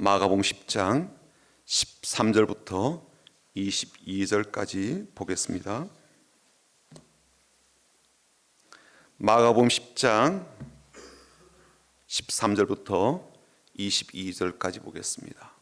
마가복음 10장 13절부터 22절까지 보겠습니다. 마가복음 10장 13절부터 22절까지 보겠습니다.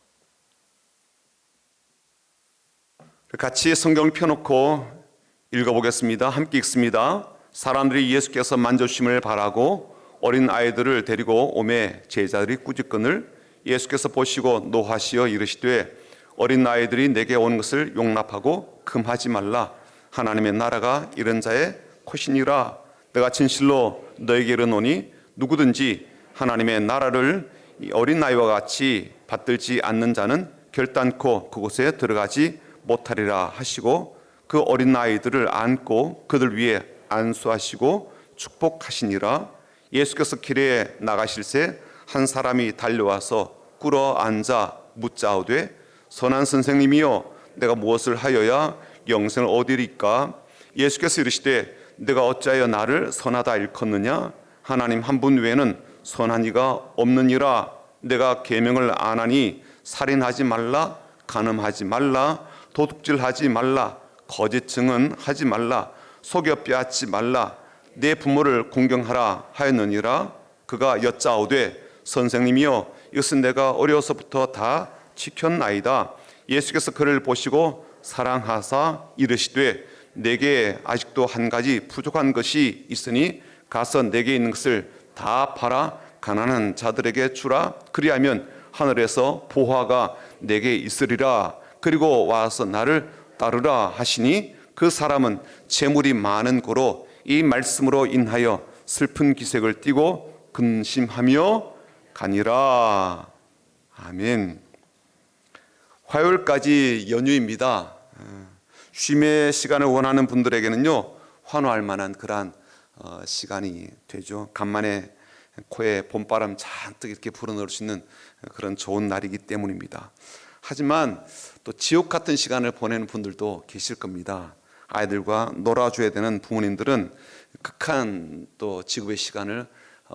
같이 성경을 펴놓고 읽어보겠습니다. 함께 읽습니다. 사람들이 예수께서 만져주심을 바라고 어린 아이들을 데리고 오매 제자들이 꾸짖거늘 예수께서 보시고 노하시어 이르시되 어린 아이들이 내게 오는 것을 용납하고 금하지 말라. 하나님의 나라가 이런 자의 컷이니라. 내가 진실로 너에게 이르노니 누구든지 하나님의 나라를 어린 아이와 같이 받들지 않는 자는 결단코 그곳에 들어가지 못하리라 하시고 그 어린 아이들을 안고 그들 위에 안수하시고 축복하시니라. 예수께서 길에 나가실새 한 사람이 달려와서 꿇어 앉아 묻자오되 선한 선생님이여 내가 무엇을 하여야 영생을 얻으리까? 예수께서 이르시되 내가 어찌하여 나를 선하다 일컫느냐? 하나님 한 분 외에는 선한 이가 없느니라. 내가 계명을 안 하니 살인하지 말라, 간음하지 말라, 도둑질하지 말라, 거짓 증언하지 말라, 속여 빼앗지 말라, 내 부모를 공경하라 하였느니라. 그가 여짜오되 선생님이여 이것은 내가 어려서부터 다 지켰나이다. 예수께서 그를 보시고 사랑하사 이르시되 내게 아직도 한 가지 부족한 것이 있으니 가서 내게 있는 것을 다 팔아 가난한 자들에게 주라. 그리하면 하늘에서 보화가 내게 있으리라. 그리고 와서 나를 따르라 하시니 그 사람은 재물이 많은 고로 이 말씀으로 인하여 슬픈 기색을 띠고 근심하며 가니라. 아멘. 화요일까지 연휴입니다. 쉼의 시간을 원하는 분들에게는요 환호할 만한 그러한 시간이 되죠. 간만에 코에 봄바람 잔뜩 이렇게 불어넣을 수 있는 그런 좋은 날이기 때문입니다. 하지만 또 지옥 같은 시간을 보내는 분들도 계실 겁니다. 아이들과 놀아줘야 되는 부모님들은 극한 또 지구의 시간을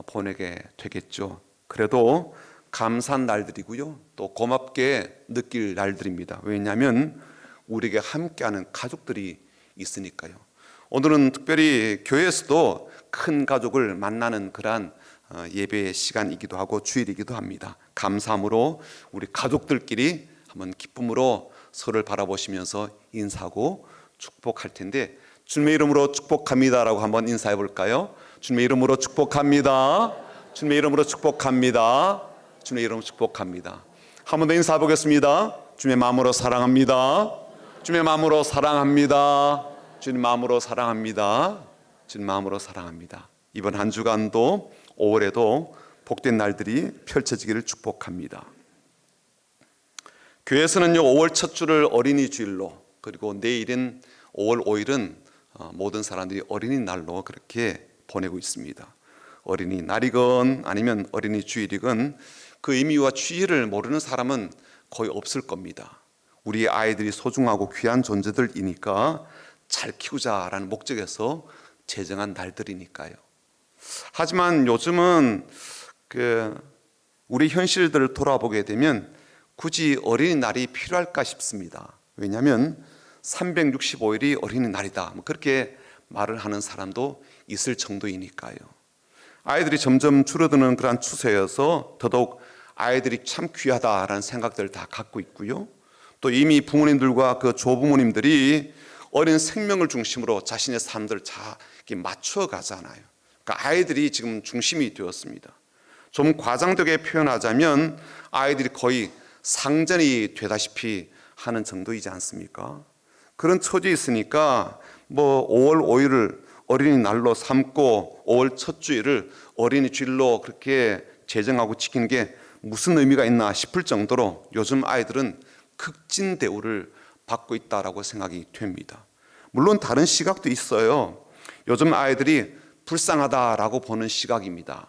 보내게 되겠죠. 그래도 감사한 날들이고요, 또 고맙게 느낄 날들입니다. 왜냐하면 우리에게 함께하는 가족들이 있으니까요. 오늘은 특별히 교회에서도 큰 가족을 만나는 그러한 예배의 시간이기도 하고 주일이기도 합니다. 감사함으로 우리 가족들끼리 한번 기쁨으로 서로를 바라보시면서 인사하고 축복할 텐데, 주님의 이름으로 축복합니다라고 한번 인사해 볼까요? 주님의 이름으로 축복합니다. 주님의 이름으로 축복합니다. 주님의 이름으로 축복합니다. 한 번 더 인사해 보겠습니다. 주님의 마음으로 사랑합니다. 주님의 마음으로 사랑합니다. 주님 마음으로 사랑합니다. 주님 마음으로 사랑합니다. 이번 한 주간도 5월에도 복된 날들이 펼쳐지기를 축복합니다. 교회에서는요 5월 첫 주를 어린이 주일로, 그리고 내일인 5월 5일은 모든 사람들이 어린이날로 그렇게 보내고 있습니다. 어린이날이건 아니면 어린이 주일이건 그 의미와 취지를 모르는 사람은 거의 없을 겁니다. 우리 아이들이 소중하고 귀한 존재들이니까 잘 키우자라는 목적에서 제정한 날들이니까요. 하지만 요즘은 우리 현실들을 돌아보게 되면 굳이 어린이날이 필요할까 싶습니다. 왜냐하면 365일이 어린이날이다, 그렇게 말을 하는 사람도 있을 정도이니까요. 아이들이 점점 줄어드는 그런 추세여서 더더욱 아이들이 참 귀하다라는 생각들을 다 갖고 있고요. 또 이미 부모님들과 그 조부모님들이 어린 생명을 중심으로 자신의 삶들을 잘 맞춰 가잖아요. 그러니까 아이들이 지금 중심이 되었습니다. 좀 과장되게 표현하자면 아이들이 거의 상전이 되다시피 하는 정도이지 않습니까? 그런 처지에 있으니까 5월 5일을 어린이날로 삼고 5월 첫 주일을 어린이 주일로 그렇게 제정하고 지키는 게 무슨 의미가 있나 싶을 정도로 요즘 아이들은 극진 대우를 받고 있다라고 생각이 됩니다. 물론 다른 시각도 있어요. 요즘 아이들이 불쌍하다라고 보는 시각입니다.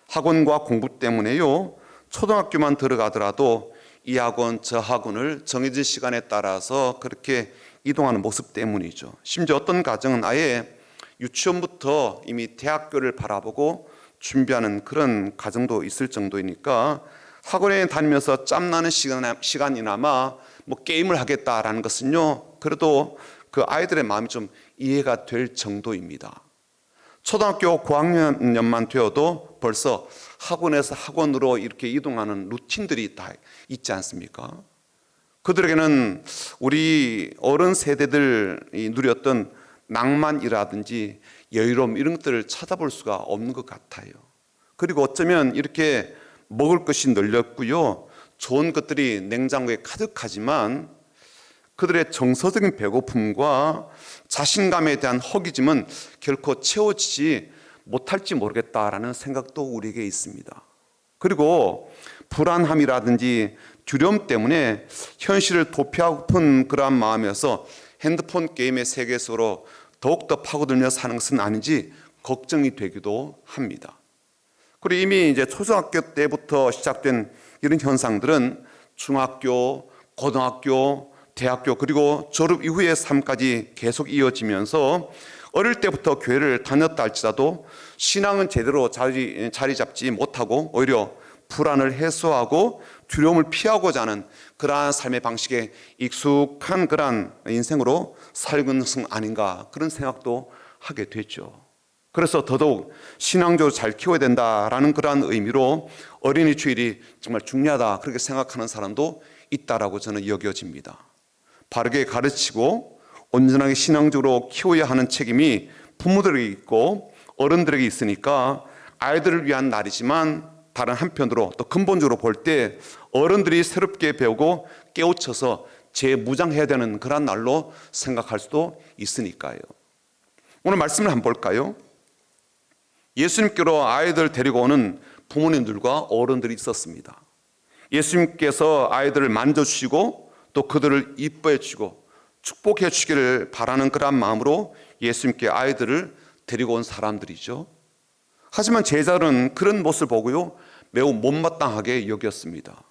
학원과 공부 때문에요, 초등학교만 들어가더라도 이 학원 저 학원을 정해진 시간에 따라서 그렇게 이동하는 모습 때문이죠. 심지어 어떤 가정은 아예 유치원부터 이미 대학교를 바라보고 준비하는 그런 가정도 있을 정도이니까 학원에 다니면서 짬나는 시간이나마 뭐 게임을 하겠다라는 것은요, 그래도 그 아이들의 마음이 좀 이해가 될 정도입니다. 초등학교 고학년만 되어도 벌써 학원에서 학원으로 이렇게 이동하는 루틴들이 다 있지 않습니까? 그들에게는 우리 어른 세대들이 누렸던 낭만이라든지 여유로움 이런 것들을 찾아볼 수가 없는 것 같아요. 그리고 어쩌면 이렇게 먹을 것이 널렸고요, 좋은 것들이 냉장고에 가득하지만 그들의 정서적인 배고픔과 자신감에 대한 허기짐은 결코 채워지지 못할지 모르겠다라는 생각도 우리에게 있습니다. 그리고 불안함이라든지 두려움 때문에 현실을 도피하고픈 그러한 마음에서 핸드폰 게임의 세계 속으로 더욱더 파고들며 사는 것은 아닌지 걱정이 되기도 합니다. 그리고 이미 이제 초등학교 때부터 시작된 이런 현상들은 중학교, 고등학교, 대학교 그리고 졸업 이후의 삶까지 계속 이어지면서 어릴 때부터 교회를 다녔다 할지라도 신앙은 제대로 자리 잡지 못하고 오히려 불안을 해소하고 두려움을 피하고자 하는 그러한 삶의 방식에 익숙한 그러한 인생으로 살고 있는 것은 아닌가, 그런 생각도 하게 됐죠. 그래서 더더욱 신앙적으로 잘 키워야 된다라는 그러한 의미로 어린이 주일이 정말 중요하다 그렇게 생각하는 사람도 있다라고 저는 여겨집니다. 바르게 가르치고 온전하게 신앙적으로 키워야 하는 책임이 부모들에게 있고 어른들에게 있으니까 아이들을 위한 날이지만 다른 한편으로 또 근본적으로 볼 때 어른들이 새롭게 배우고 깨우쳐서 재무장해야 되는 그런 날로 생각할 수도 있으니까요. 오늘 말씀을 한번 볼까요? 예수님께로 아이들 데리고 오는 부모님들과 어른들이 있었습니다. 예수님께서 아이들을 만져주시고 또 그들을 이뻐해 주시고 축복해 주시기를 바라는 그런 마음으로 예수님께 아이들을 데리고 온 사람들이죠. 하지만 제자들은 그런 모습을 보고요, 매우 못마땅하게 여겼습니다.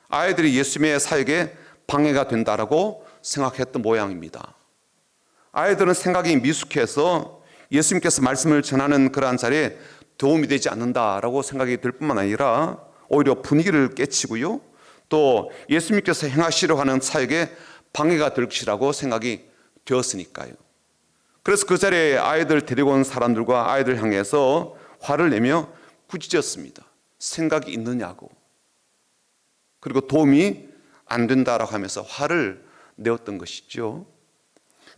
아이들이 예수님의 사역에 방해가 된다라고 생각했던 모양입니다. 아이들은 생각이 미숙해서 예수님께서 말씀을 전하는 그러한 자리에 도움이 되지 않는다라고 생각이 들 뿐만 아니라 오히려 분위기를 깨치고요, 또 예수님께서 행하시려 하는 사역에 방해가 될 것이라고 생각이 되었으니까요. 그래서 그 자리에 아이들 데리고 온 사람들과 아이들 향해서 화를 내며 꾸짖었습니다. 생각이 있느냐고, 그리고 도움이 안 된다라고 하면서 화를 내었던 것이죠.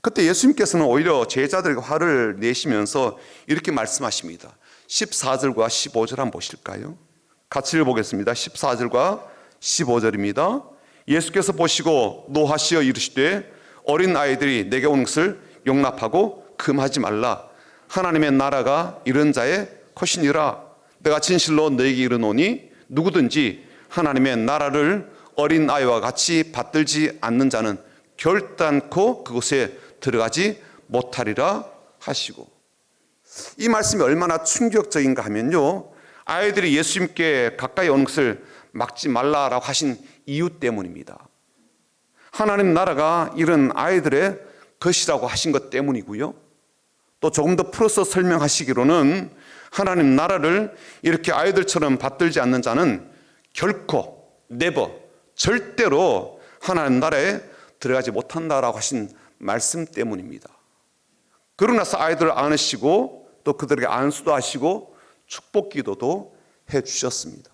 그때 예수님께서는 오히려 제자들에게 화를 내시면서 이렇게 말씀하십니다. 14절과 15절 한번 보실까요? 같이 읽어보겠습니다. 14절과 15절입니다. 예수께서 보시고 노하시어 이르시되 어린 아이들이 내게 오는 것을 용납하고 금하지 말라. 하나님의 나라가 이런 자의 것이니라. 내가 진실로 너에게 이르노니 누구든지 하나님의 나라를 어린 아이와 같이 받들지 않는 자는 결단코 그곳에 들어가지 못하리라 하시고, 이 말씀이 얼마나 충격적인가 하면요, 아이들이 예수님께 가까이 오는 것을 막지 말라라고 하신 이유 때문입니다. 하나님 나라가 이런 아이들의 것이라고 하신 것 때문이고요, 또 조금 더 풀어서 설명하시기로는 하나님 나라를 이렇게 아이들처럼 받들지 않는 자는 결코 never 절대로 하나님 나라에 들어가지 못한다라고 하신 말씀 때문입니다. 그러고 나서 아이들을 안으시고 또 그들에게 안수도 하시고 축복 기도도 해주셨습니다.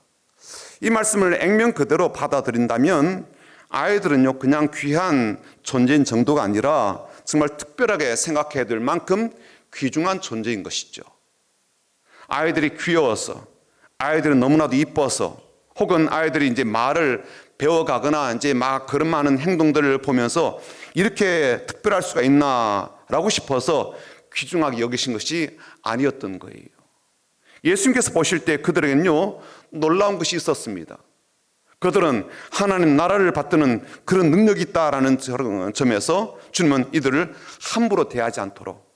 이 말씀을 액면 그대로 받아들인다면 아이들은요, 그냥 귀한 존재인 정도가 아니라 정말 특별하게 생각해야 될 만큼 귀중한 존재인 것이죠. 아이들이 귀여워서, 아이들은 너무나도 이뻐서, 혹은 아이들이 이제 말을 배워가거나 이제 막 그런 많은 행동들을 보면서 이렇게 특별할 수가 있나라고 싶어서 귀중하게 여기신 것이 아니었던 거예요. 예수님께서 보실 때 그들에게는요, 놀라운 것이 있었습니다. 그들은 하나님 나라를 받드는 그런 능력이 있다라는 점에서 주님은 이들을 함부로 대하지 않도록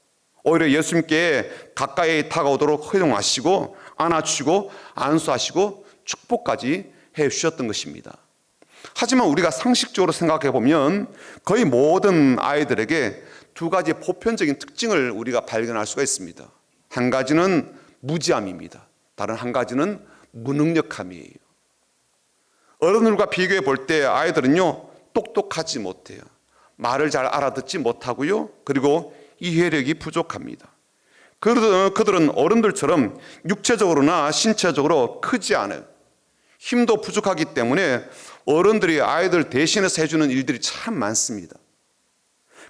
오히려 예수님께 가까이 다가오도록 허용하시고 안아주시고 안수하시고 축복까지 해주셨던 것입니다. 하지만 우리가 상식적으로 생각해 보면 거의 모든 아이들에게 두 가지 보편적인 특징을 우리가 발견할 수가 있습니다. 한 가지는 무지함입니다. 다른 한 가지는 무능력함이에요. 어른들과 비교해 볼 때 아이들은요, 똑똑하지 못해요. 말을 잘 알아듣지 못하고요. 그리고 이해력이 부족합니다. 그들은 어른들처럼 육체적으로나 신체적으로 크지 않아요. 힘도 부족하기 때문에 어른들이 아이들 대신해서 해주는 일들이 참 많습니다.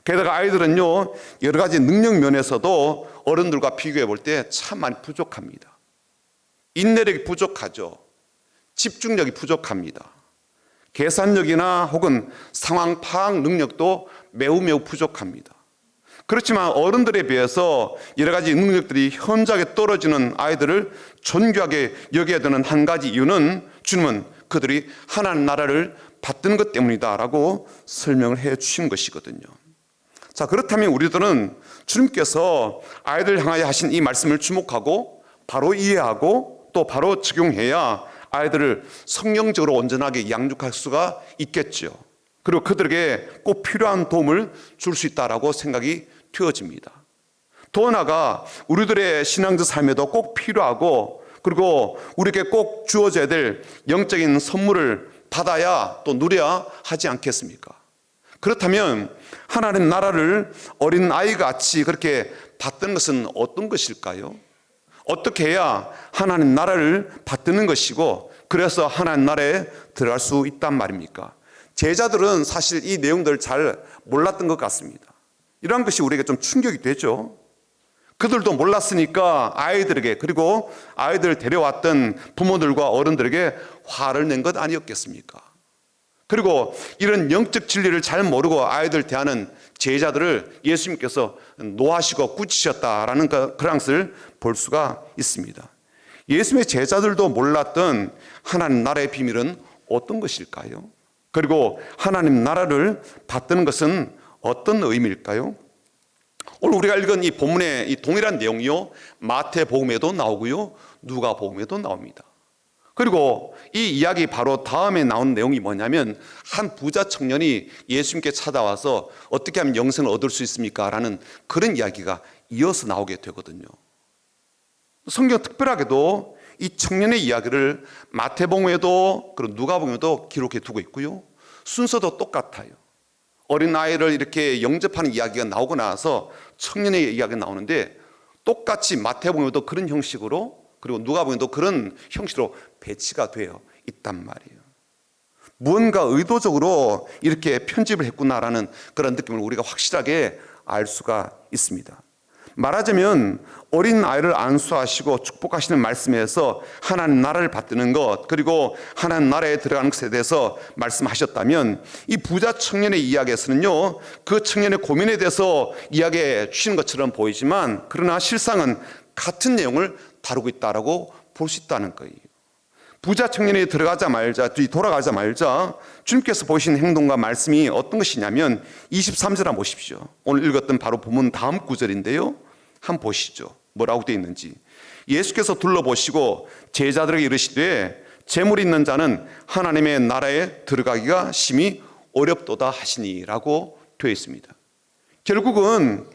게다가 아이들은요, 여러 가지 능력 면에서도 어른들과 비교해 볼 때 참 많이 부족합니다. 인내력이 부족하죠. 집중력이 부족합니다. 계산력이나 혹은 상황 파악 능력도 매우 부족합니다. 그렇지만 어른들에 비해서 여러 가지 능력들이 현저하게 떨어지는 아이들을 존귀하게 여겨야 되는 한 가지 이유는 주님은 그들이 하나님 나라를 받드는 것 때문이다라고 설명을 해 주신 것이거든요. 자, 그렇다면 우리들은 주님께서 아이들 향하여 하신 이 말씀을 주목하고 바로 이해하고 또 바로 적용해야 아이들을 성령적으로 온전하게 양육할 수가 있겠죠. 그리고 그들에게 꼭 필요한 도움을 줄 수 있다라고 생각이 되어집니다. 더 나아가 우리들의 신앙적 삶에도 꼭 필요하고 그리고 우리에게 꼭 주어져야 될 영적인 선물을 받아야 또 누려야 하지 않겠습니까? 그렇다면 하나님 나라를 어린 아이같이 그렇게 받드는 것은 어떤 것일까요? 어떻게 해야 하나님 나라를 받드는 것이고 그래서 하나님 나라에 들어갈 수 있단 말입니까? 제자들은 사실 이 내용들을 잘 몰랐던 것 같습니다. 이러한 것이 우리에게 좀 충격이 되죠. 그들도 몰랐으니까 아이들에게 그리고 아이들을 데려왔던 부모들과 어른들에게 화를 낸 것 아니었겠습니까? 그리고 이런 영적 진리를 잘 모르고 아이들 대하는 제자들을 예수님께서 노하시고 꾸짖으셨다라는 그런 것을 볼 수가 있습니다. 예수님의 제자들도 몰랐던 하나님 나라의 비밀은 어떤 것일까요? 그리고 하나님 나라를 받드는 것은 어떤 의미일까요? 오늘 우리가 읽은 이 본문의 이 동일한 내용이요, 마태복음에도 나오고요, 누가복음에도 나옵니다. 그리고 이 이야기 바로 다음에 나온 내용이 뭐냐면 한 부자 청년이 예수님께 찾아와서 어떻게 하면 영생을 얻을 수 있습니까? 라는 그런 이야기가 이어서 나오게 되거든요. 성경 특별하게도 이 청년의 이야기를 마태복음에도 그리고 누가복음에도 기록해 두고 있고요. 순서도 똑같아요. 어린아이를 이렇게 영접하는 이야기가 나오고 나서 청년의 이야기가 나오는데 똑같이 마태복음에도 그런 형식으로 그리고 누가복음에도 그런 형식으로 배치가 되어 있단 말이에요. 무언가 의도적으로 이렇게 편집을 했구나라는 그런 느낌을 우리가 확실하게 알 수가 있습니다. 말하자면 어린 아이를 안수하시고 축복하시는 말씀에서 하나님 나라를 받드는 것 그리고 하나님 나라에 들어가는 것에 대해서 말씀하셨다면 이 부자 청년의 이야기에서는요 그 청년의 고민에 대해서 이야기해 주시는 것처럼 보이지만 그러나 실상은 같은 내용을 다루고 있다라고 볼 수 있다는 거예요. 부자 청년이 돌아가자 말자 주님께서 보이신 행동과 말씀이 어떤 것이냐면 23절 한번 보십시오. 오늘 읽었던 바로 본문 다음 구절인데요. 한번 보시죠. 뭐라고 되어 있는지. 예수께서 둘러보시고 제자들에게 이르시되 재물 있는 자는 하나님의 나라에 들어가기가 심히 어렵도다 하시니라고 되어 있습니다. 결국은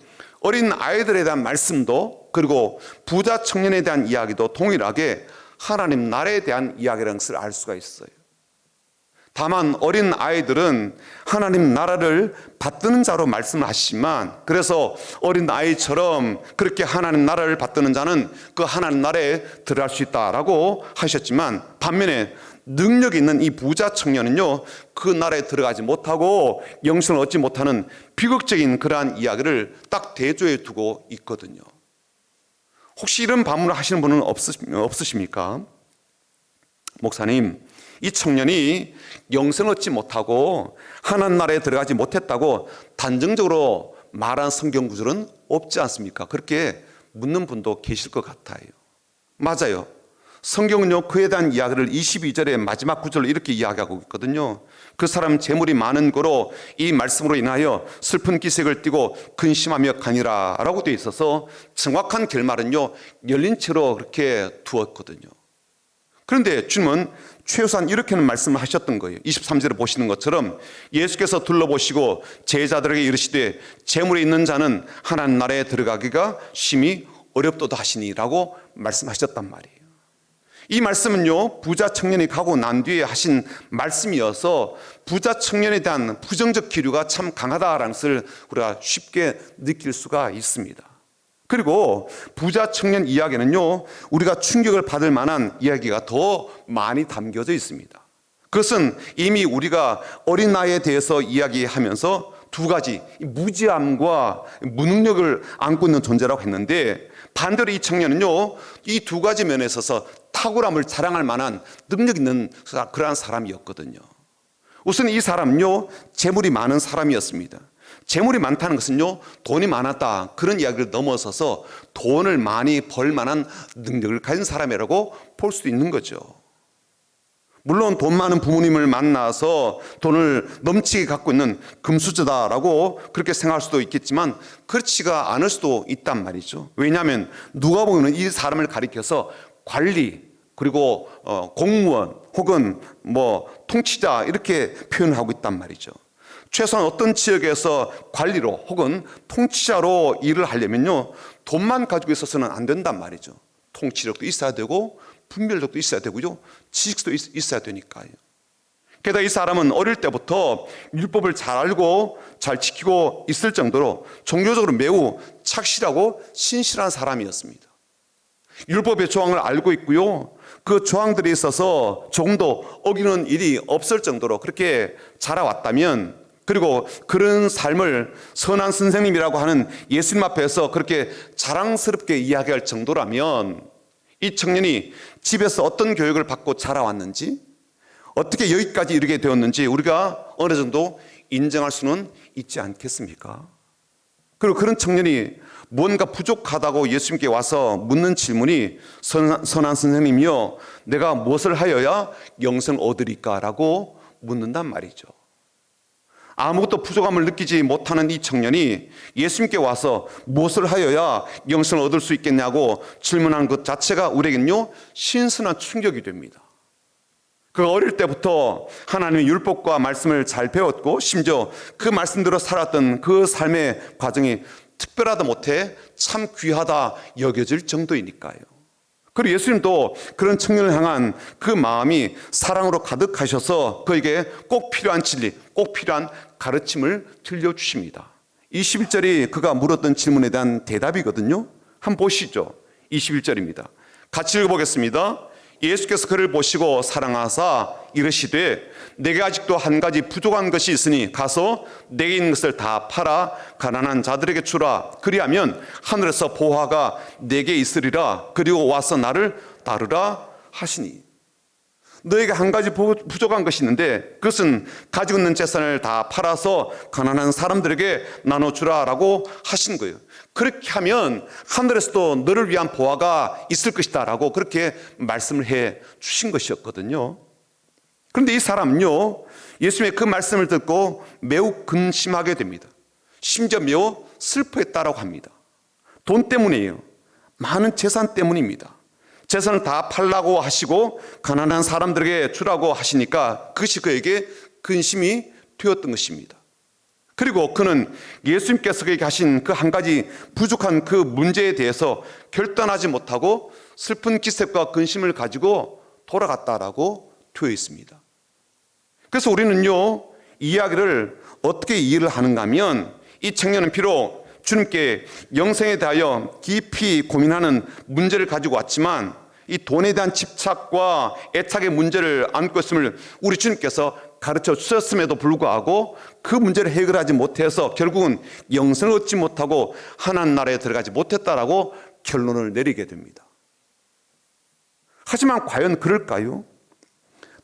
어린 아이들에 대한 말씀도 그리고 부자 청년에 대한 이야기도 동일하게 하나님 나라에 대한 이야기라는 것을 알 수가 있어요. 다만 어린 아이들은 하나님 나라를 받드는 자로 말씀을 하시지만 그래서 어린 아이처럼 그렇게 하나님 나라를 받드는 자는 그 하나님 나라에 들어갈 수 있다라고 하셨지만 반면에 능력 있는 이 부자 청년은요 그 나라에 들어가지 못하고 영생을 얻지 못하는 비극적인 그러한 이야기를 딱 대조해 두고 있거든요. 혹시 이런 반문을 하시는 분은 없으십니까? 목사님, 이 청년이 영생을 얻지 못하고 하나님 나라에 들어가지 못했다고 단정적으로 말한 성경 구절은 없지 않습니까? 그렇게 묻는 분도 계실 것 같아요. 맞아요. 성경은요 그에 대한 이야기를 22절의 마지막 구절로 이렇게 이야기하고 있거든요. 그 사람 재물이 많은 거로 이 말씀으로 인하여 슬픈 기색을 띠고 근심하며 가니라 라고 되어 있어서 정확한 결말은요 열린 채로 그렇게 두었거든요. 그런데 주님은 최소한 이렇게는 말씀을 하셨던 거예요. 23절에 보시는 것처럼 예수께서 둘러보시고 제자들에게 이르시되 재물이 있는 자는 하나님 나라에 들어가기가 심히 어렵도다 하시니라고 말씀하셨단 말이에요. 이 말씀은요, 부자 청년이 가고 난 뒤에 하신 말씀이어서 부자 청년에 대한 부정적 기류가 참 강하다라는 것을 우리가 쉽게 느낄 수가 있습니다. 그리고 부자 청년 이야기는요, 우리가 충격을 받을 만한 이야기가 더 많이 담겨져 있습니다. 그것은 이미 우리가 어린 나이에 대해서 이야기하면서 두 가지, 무지함과 무능력을 안고 있는 존재라고 했는데, 반대로 이 청년은요, 이 두 가지 면에 있어서 탁월함을 자랑할 만한 능력 있는 그러한 사람이었거든요. 우선 이 사람은요, 재물이 많은 사람이었습니다. 재물이 많다는 것은요, 돈이 많았다, 그런 이야기를 넘어서서 돈을 많이 벌 만한 능력을 가진 사람이라고 볼 수 있는 거죠. 물론 돈 많은 부모님을 만나서 돈을 넘치게 갖고 있는 금수저다라고 그렇게 생각할 수도 있겠지만 그렇지가 않을 수도 있단 말이죠. 왜냐하면 누가복음은 이 사람을 가리켜서 관리, 그리고 공무원 혹은 통치자 이렇게 표현하고 있단 말이죠. 최소한 어떤 지역에서 관리로 혹은 통치자로 일을 하려면요, 돈만 가지고 있어서는 안 된단 말이죠. 통치력도 있어야 되고 분별력도 있어야 되고요, 지식도 있어야 되니까요. 게다가 이 사람은 어릴 때부터 율법을 잘 알고 잘 지키고 있을 정도로 종교적으로 매우 착실하고 신실한 사람이었습니다. 율법의 조항을 알고 있고요, 그 조항들에 있어서 조금도 어기는 일이 없을 정도로 그렇게 자라왔다면, 그리고 그런 삶을 선한 선생님이라고 하는 예수님 앞에서 그렇게 자랑스럽게 이야기할 정도라면, 이 청년이 집에서 어떤 교육을 받고 자라왔는지, 어떻게 여기까지 이르게 되었는지 우리가 어느 정도 인정할 수는 있지 않겠습니까? 그리고 그런 청년이 뭔가 부족하다고 예수님께 와서 묻는 질문이, 선한 선생님이요, 내가 무엇을 하여야 영생을 얻으리까? 라고 묻는단 말이죠. 아무것도 부족함을 느끼지 못하는 이 청년이 예수님께 와서 무엇을 하여야 영생을 얻을 수 있겠냐고 질문하는 것 자체가 우리에게는요, 신선한 충격이 됩니다. 그 어릴 때부터 하나님의 율법과 말씀을 잘 배웠고 심지어 그 말씀대로 살았던 그 삶의 과정이 특별하다 못해 참 귀하다 여겨질 정도이니까요. 그리고 예수님도 그런 청년을 향한 그 마음이 사랑으로 가득하셔서 그에게 꼭 필요한 진리, 꼭 필요한 가르침을 들려주십니다. 21절이 그가 물었던 질문에 대한 대답이거든요. 한번 보시죠. 21절입니다. 같이 읽어보겠습니다. 예수께서 그를 보시고 사랑하사 이르시되 내게 아직도 한 가지 부족한 것이 있으니 가서 내게 있는 것을 다 팔아 가난한 자들에게 주라. 그리하면 하늘에서 보화가 내게 있으리라. 그리고 와서 나를 따르라 하시니. 너에게 한 가지 부족한 것이 있는데 그것은 가지고 있는 재산을 다 팔아서 가난한 사람들에게 나눠주라라고 하신 거예요. 그렇게 하면 하늘에서도 너를 위한 보화가 있을 것이다 라고 그렇게 말씀을 해 주신 것이었거든요. 그런데 이 사람은요, 예수님의 그 말씀을 듣고 매우 근심하게 됩니다. 심지어 매우 슬퍼했다라고 합니다. 돈 때문이에요. 많은 재산 때문입니다. 재산을 다 팔라고 하시고 가난한 사람들에게 주라고 하시니까 그것이 그에게 근심이 되었던 것입니다. 그리고 그는 예수님께서 그에게 하신 그 한 가지 부족한 그 문제에 대해서 결단하지 못하고 슬픈 기색과 근심을 가지고 돌아갔다라고 되어 있습니다. 그래서 우리는요, 이 이야기를 어떻게 이해를 하는가 하면, 이 청년은 비록 주님께 영생에 대하여 깊이 고민하는 문제를 가지고 왔지만 이 돈에 대한 집착과 애착의 문제를 안고 있음을 우리 주님께서 가르쳐 주셨음에도 불구하고 그 문제를 해결하지 못해서 결국은 영생을 얻지 못하고 하나님 나라에 들어가지 못했다라고 결론을 내리게 됩니다. 하지만 과연 그럴까요?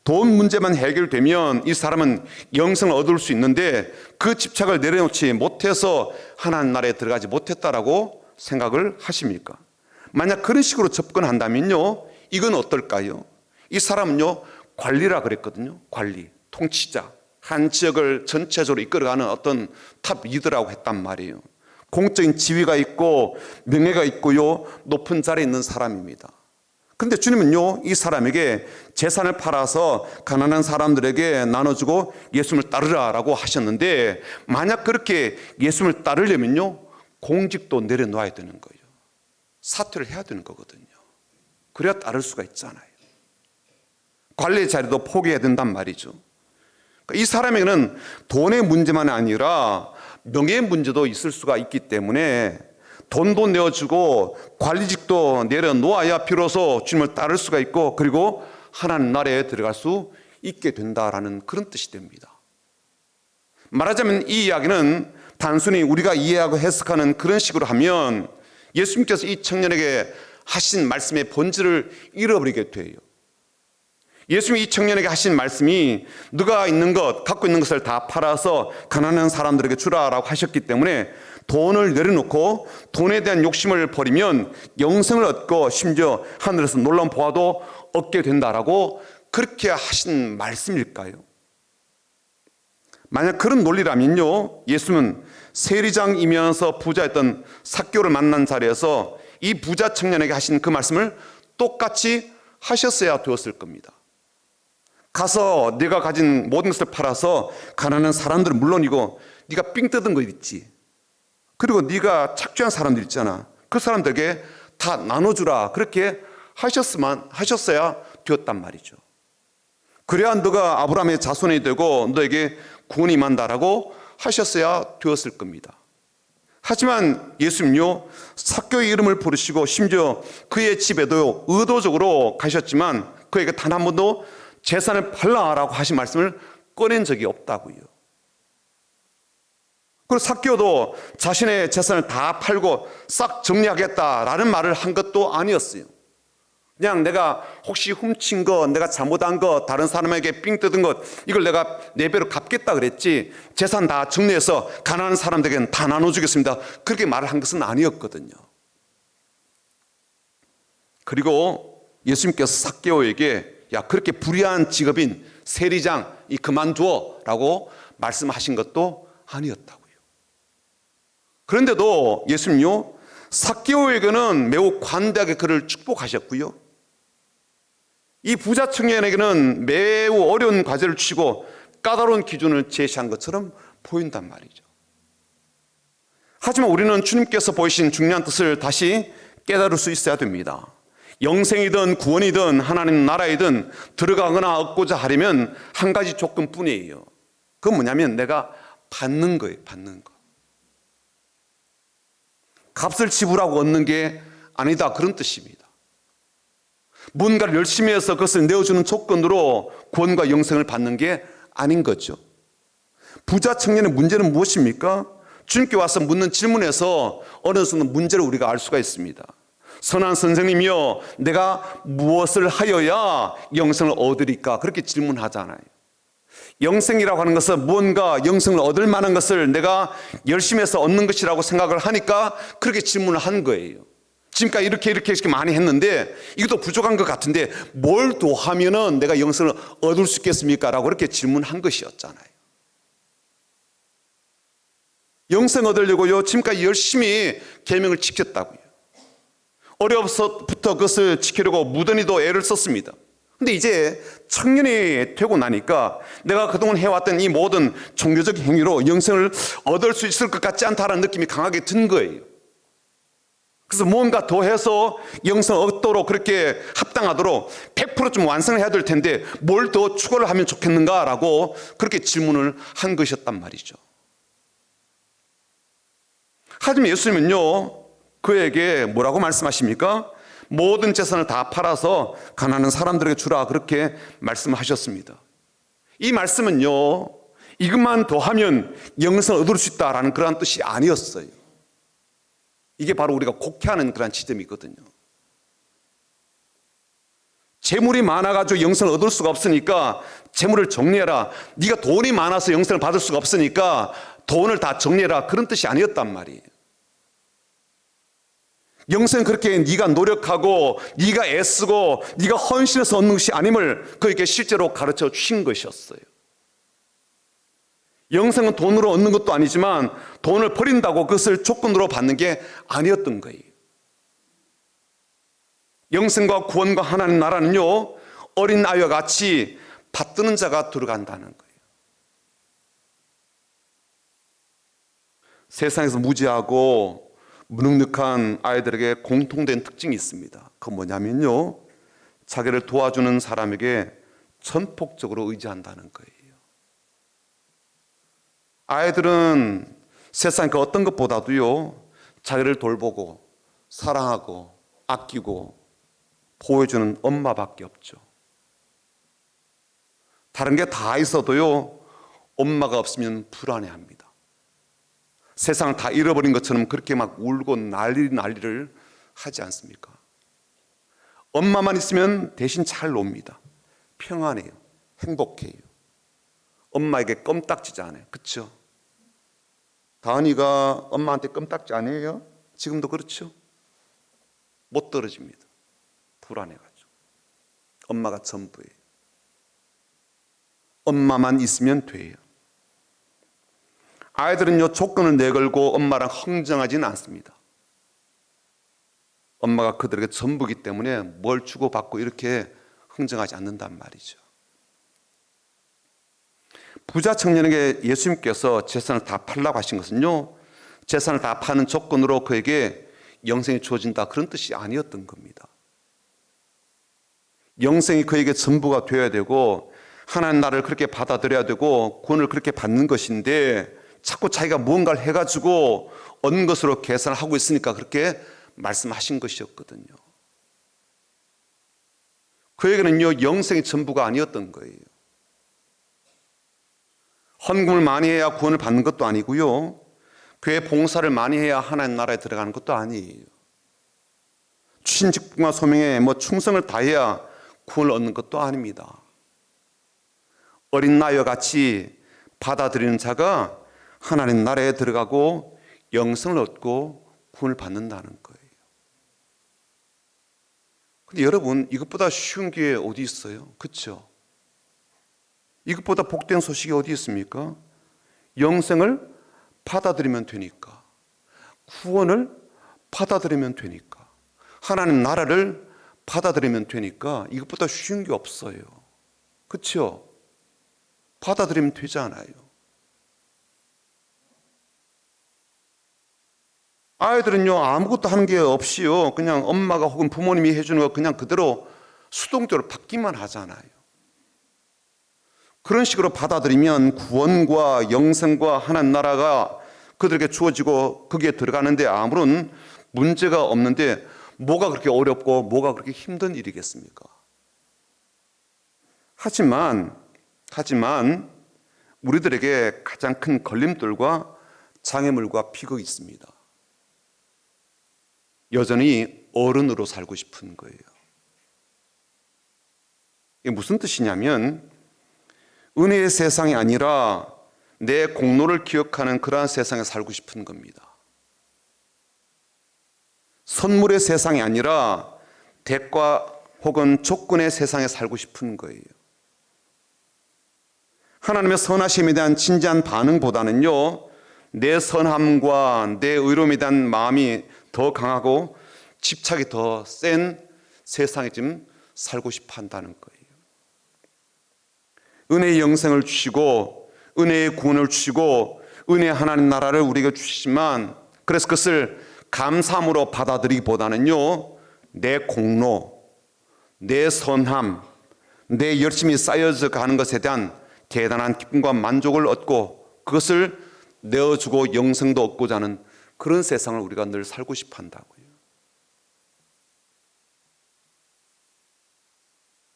돈 문제만 해결되면 이 사람은 영생을 얻을 수 있는데 그 집착을 내려놓지 못해서 하나님 나라에 들어가지 못했다라고 생각을 하십니까? 만약 그런 식으로 접근한다면요, 이건 어떨까요? 이 사람은요, 관리라 그랬거든요. 관리, 통치자, 한 지역을 전체적으로 이끌어가는 어떤 탑 리더라고 했단 말이에요. 공적인 지위가 있고 명예가 있고요, 높은 자리에 있는 사람입니다. 그런데 주님은요, 이 사람에게 재산을 팔아서 가난한 사람들에게 나눠주고 예수님을 따르라라고 하셨는데, 만약 그렇게 예수님을 따르려면요, 공직도 내려놓아야 되는 거예요. 사퇴를 해야 되는 거거든요. 그래야 따를 수가 있잖아요. 관리 자리도 포기해야 된단 말이죠. 이 사람에게는 돈의 문제만 아니라 명예의 문제도 있을 수가 있기 때문에 돈도 내어주고 관리직도 내려놓아야 비로소 주님을 따를 수가 있고 그리고 하나님 나라에 들어갈 수 있게 된다라는 그런 뜻이 됩니다. 말하자면 이 이야기는 단순히 우리가 이해하고 해석하는 그런 식으로 하면 예수님께서 이 청년에게 하신 말씀의 본질을 잃어버리게 돼요. 예수님이 이 청년에게 하신 말씀이 너가 있는 것, 갖고 있는 것을 다 팔아서 가난한 사람들에게 주라라고 하셨기 때문에 돈을 내려놓고 돈에 대한 욕심을 버리면 영생을 얻고 심지어 하늘에서 놀라운 보화도 얻게 된다라고 그렇게 하신 말씀일까요? 만약 그런 논리라면요, 예수는 세리장이면서 부자였던 삭개오를 만난 자리에서 이 부자 청년에게 하신 그 말씀을 똑같이 하셨어야 되었을 겁니다. 가서 네가 가진 모든 것을 팔아서 가난한 사람들은 물론이고 네가 삥 뜯은 거 있지, 그리고 네가 착취한 사람들 있잖아, 그 사람들에게 다 나눠주라, 그렇게 하셨어야 되었단 말이죠. 그래야 너가 아브라함의 자손이 되고 너에게 구원이 임한다라고 하셨어야 되었을 겁니다. 하지만 예수님요, 삭개오의 이름을 부르시고 심지어 그의 집에도 의도적으로 가셨지만 그에게 단 한 번도 재산을 팔라라고 하신 말씀을 꺼낸 적이 없다고요. 그리고 삭개오도 자신의 재산을 다 팔고 싹 정리하겠다라는 말을 한 것도 아니었어요. 그냥 내가 혹시 훔친 것, 내가 잘못한 것, 다른 사람에게 삥 뜯은 것, 이걸 내가 4배로 갚겠다 그랬지 재산 다 정리해서 가난한 사람들에게는 다 나눠주겠습니다, 그렇게 말을 한 것은 아니었거든요. 그리고 예수님께서 삭개오에게 야, 그렇게 불의한 직업인 세리장 이 그만두어 라고 말씀하신 것도 아니었다고요. 그런데도 예수님요, 삭개오에게는 매우 관대하게 그를 축복하셨고요, 이 부자 청년에게는 매우 어려운 과제를 주시고 까다로운 기준을 제시한 것처럼 보인단 말이죠. 하지만 우리는 주님께서 보이신 중요한 뜻을 다시 깨달을 수 있어야 됩니다. 영생이든 구원이든 하나님 나라이든 들어가거나 얻고자 하려면 한 가지 조건뿐이에요. 그건 뭐냐면 내가 받는 거예요. 받는 거. 값을 지불하고 얻는 게 아니다, 그런 뜻입니다. 뭔가를 열심히 해서 그것을 내어주는 조건으로 구원과 영생을 받는 게 아닌 거죠. 부자 청년의 문제는 무엇입니까? 주님께 와서 묻는 질문에서 어느 순간 문제를 우리가 알 수가 있습니다. 선한 선생님이여, 내가 무엇을 하여야 영생을 얻으리까? 그렇게 질문하잖아요. 영생이라고 하는 것은 무언가 영생을 얻을 만한 것을 내가 열심히 해서 얻는 것이라고 생각을 하니까 그렇게 질문을 한 거예요. 지금까지 이렇게 많이 했는데 이것도 부족한 것 같은데 뭘 더 하면은 내가 영생을 얻을 수 있겠습니까? 라고 그렇게 질문한 것이었잖아요. 영생 얻으려고요, 지금까지 열심히 계명을 지켰다고요. 어려서부터 그것을 지키려고 무던히도 애를 썼습니다. 근데 이제 청년이 되고 나니까 내가 그동안 해왔던 이 모든 종교적 행위로 영생을 얻을 수 있을 것 같지 않다는 느낌이 강하게 든 거예요. 그래서 뭔가 더 해서 영생 얻도록 그렇게 합당하도록 100% 완성을 해야 될 텐데 뭘 더 추구를 하면 좋겠는가라고 그렇게 질문을 한 것이었단 말이죠. 하지만 예수님은요, 그에게 뭐라고 말씀하십니까? 모든 재산을 다 팔아서 가난한 사람들에게 주라, 그렇게 말씀하셨습니다. 이 말씀은요, 이것만 더 하면 영생을 얻을 수 있다라는 그러한 뜻이 아니었어요. 이게 바로 우리가 곡해하는 그런 지점이거든요. 재물이 많아가지고 영생을 얻을 수가 없으니까 재물을 정리해라, 네가 돈이 많아서 영생을 받을 수가 없으니까 돈을 다 정리해라, 그런 뜻이 아니었단 말이에요. 영생은 그렇게 네가 노력하고 네가 애쓰고 네가 헌신해서 얻는 것이 아님을 그에게 실제로 가르쳐 주신 것이었어요. 영생은 돈으로 얻는 것도 아니지만 돈을 버린다고 그것을 조건으로 받는 게 아니었던 거예요. 영생과 구원과 하나님 나라는요, 어린 아이와 같이 받드는 자가 들어간다는 거예요. 세상에서 무지하고 무능력한 아이들에게 공통된 특징이 있습니다. 그건 뭐냐면요, 자기를 도와주는 사람에게 전폭적으로 의지한다는 거예요. 아이들은 세상 그 어떤 것보다도요, 자기를 돌보고 사랑하고 아끼고 보호해주는 엄마밖에 없죠. 다른 게 다 있어도요, 엄마가 없으면 불안해합니다. 세상을 다 잃어버린 것처럼 그렇게 막 울고 난리를 하지 않습니까? 엄마만 있으면 대신 잘 놉니다. 평안해요. 행복해요. 엄마에게 껌딱지지 않아요. 그렇죠? 다은이가 엄마한테 껌딱지 안 해요? 지금도 그렇죠? 못 떨어집니다. 불안해가지고. 엄마가 전부예요. 엄마만 있으면 돼요. 아이들은요, 조건을 내걸고 엄마랑 흥정하지는 않습니다. 엄마가 그들에게 전부기 때문에 뭘 주고받고 이렇게 흥정하지 않는단 말이죠. 부자 청년에게 예수님께서 재산을 다 팔라고 하신 것은요, 재산을 다 파는 조건으로 그에게 영생이 주어진다, 그런 뜻이 아니었던 겁니다. 영생이 그에게 전부가 되어야 되고 하나님 나라를 그렇게 받아들여야 되고 구원을 그렇게 받는 것인데, 자꾸 자기가 무언가를 해가지고 얻는 것으로 계산을 하고 있으니까 그렇게 말씀하신 것이었거든요. 그에게는요, 영생이 전부가 아니었던 거예요. 헌금을 많이 해야 구원을 받는 것도 아니고요, 교회 봉사를 많이 해야 하나님 나라에 들어가는 것도 아니에요. 주신 직분과 소명에 충성을 다해야 구원을 얻는 것도 아닙니다. 어린 나이와 같이 받아들이는 자가 하나님 나라에 들어가고 영생을 얻고 구원을 받는다는 거예요. 근데 여러분, 이것보다 쉬운 게 어디 있어요? 그렇죠? 이것보다 복된 소식이 어디 있습니까? 영생을 받아들이면 되니까, 구원을 받아들이면 되니까, 하나님 나라를 받아들이면 되니까 이것보다 쉬운 게 없어요. 그렇죠? 받아들이면 되잖아요. 아이들은요, 아무것도 하는 게 없이요, 그냥 엄마가 혹은 부모님이 해주는 거 그냥 그대로 수동적으로 받기만 하잖아요. 그런 식으로 받아들이면 구원과 영생과 하나님 나라가 그들에게 주어지고 거기에 들어가는데 아무런 문제가 없는데, 뭐가 그렇게 어렵고 뭐가 그렇게 힘든 일이겠습니까? 하지만 우리들에게 가장 큰 걸림돌과 장애물과 비극이 있습니다. 여전히 어른으로 살고 싶은 거예요. 이게 무슨 뜻이냐면, 은혜의 세상이 아니라 내 공로를 기억하는 그러한 세상에 살고 싶은 겁니다. 선물의 세상이 아니라 대가 혹은 조건의 세상에 살고 싶은 거예요. 하나님의 선하심에 대한 진지한 반응보다는요, 내 선함과 내 의로움에 대한 마음이 더 강하고 집착이 더 센 세상에 좀 살고 싶어 한다는 거예요. 은혜의 영생을 주시고 은혜의 구원을 주시고 은혜의 하나님 나라를 우리에게 주시지만, 그래서 그것을 감사함으로 받아들이기보다는요, 내 공로, 내 선함, 내 열심히 쌓여져 가는 것에 대한 대단한 기쁨과 만족을 얻고 그것을 내어주고 영생도 얻고자 하는 그런 세상을 우리가 늘 살고 싶어 한다고요.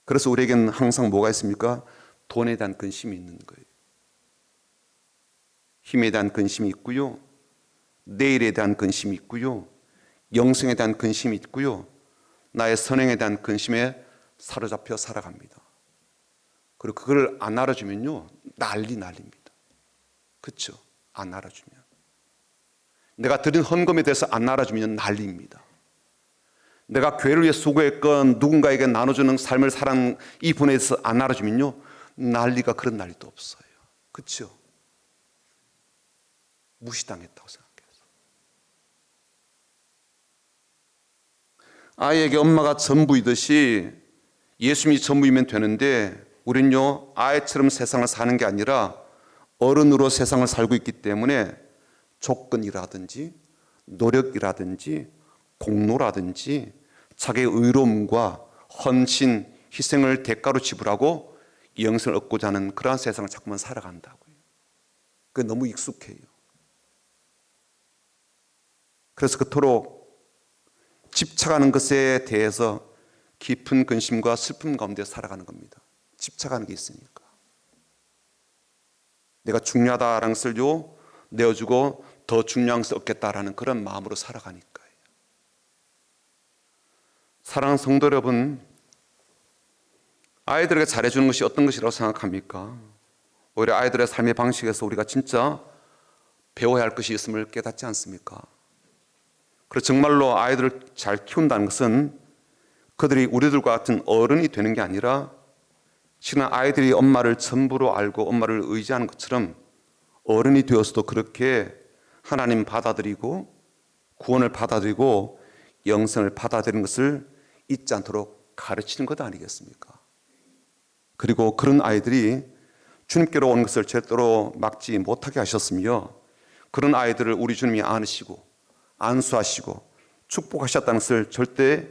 그래서 우리에게는 항상 뭐가 있습니까? 돈에 대한 근심이 있는 거예요. 힘에 대한 근심이 있고요, 내일에 대한 근심이 있고요, 영생에 대한 근심이 있고요, 나의 선행에 대한 근심에 사로잡혀 살아갑니다. 그리고 그걸 안 알아주면요, 난립니다. 그렇죠? 안 알아주면, 내가 드린 헌금에 대해서 안 알아주면 난리입니다. 내가 교회를 위해 수고했건 누군가에게 나눠주는 삶을 살아가는 이 분에서 안 알아주면요, 난리가 그런 난리도 없어요. 그렇죠? 무시당했다고 생각해서. 아이에게 엄마가 전부이듯이 예수님이 전부이면 되는데, 우린요, 아이처럼 세상을 사는 게 아니라 어른으로 세상을 살고 있기 때문에 조건이라든지 노력이라든지 공로라든지 자기의 의로움과 헌신, 희생을 대가로 지불하고 영생을 얻고자 하는 그러한 세상을 자꾸만 살아간다고요. 그게 너무 익숙해요. 그래서 그토록 집착하는 것에 대해서 깊은 근심과 슬픔 가운데 살아가는 겁니다. 집착하는 게 있으니까. 내가 중요하다라는 것을 내어주고 더 중요한 것을 얻겠다라는 그런 마음으로 살아가니까요. 사랑하는 성도 여러분, 아이들에게 잘해주는 것이 어떤 것이라고 생각합니까? 오히려 아이들의 삶의 방식에서 우리가 진짜 배워야 할 것이 있음을 깨닫지 않습니까? 그래서 정말로 아이들을 잘 키운다는 것은 그들이 우리들과 같은 어른이 되는 게 아니라 실은 아이들이 엄마를 전부로 알고 엄마를 의지하는 것처럼 어른이 되어서도 그렇게 하나님 받아들이고 구원을 받아들이고 영생을 받아들이는 것을 잊지 않도록 가르치는 것 아니겠습니까? 그리고 그런 아이들이 주님께로 오는 것을 절대로 막지 못하게 하셨으며 그런 아이들을 우리 주님이 안으시고 안수하시고 축복하셨다는 것을 절대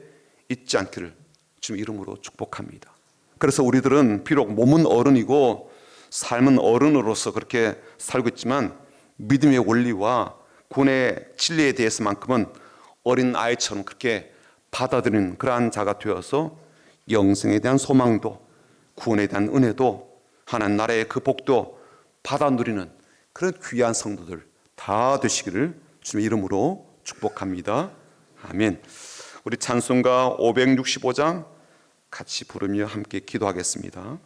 잊지 않기를 주님 이름으로 축복합니다. 그래서 우리들은 비록 몸은 어른이고 삶은 어른으로서 그렇게 살고 있지만 믿음의 원리와 구원의 진리에 대해서만큼은 어린 아이처럼 그렇게 받아들이는 그러한 자가 되어서 영생에 대한 소망도 구원에 대한 은혜도 하나님 나라의 그 복도 받아 누리는 그런 귀한 성도들 다 되시기를 주님의 이름으로 축복합니다. 아멘. 우리 찬송가 565장 같이 부르며 함께 기도하겠습니다.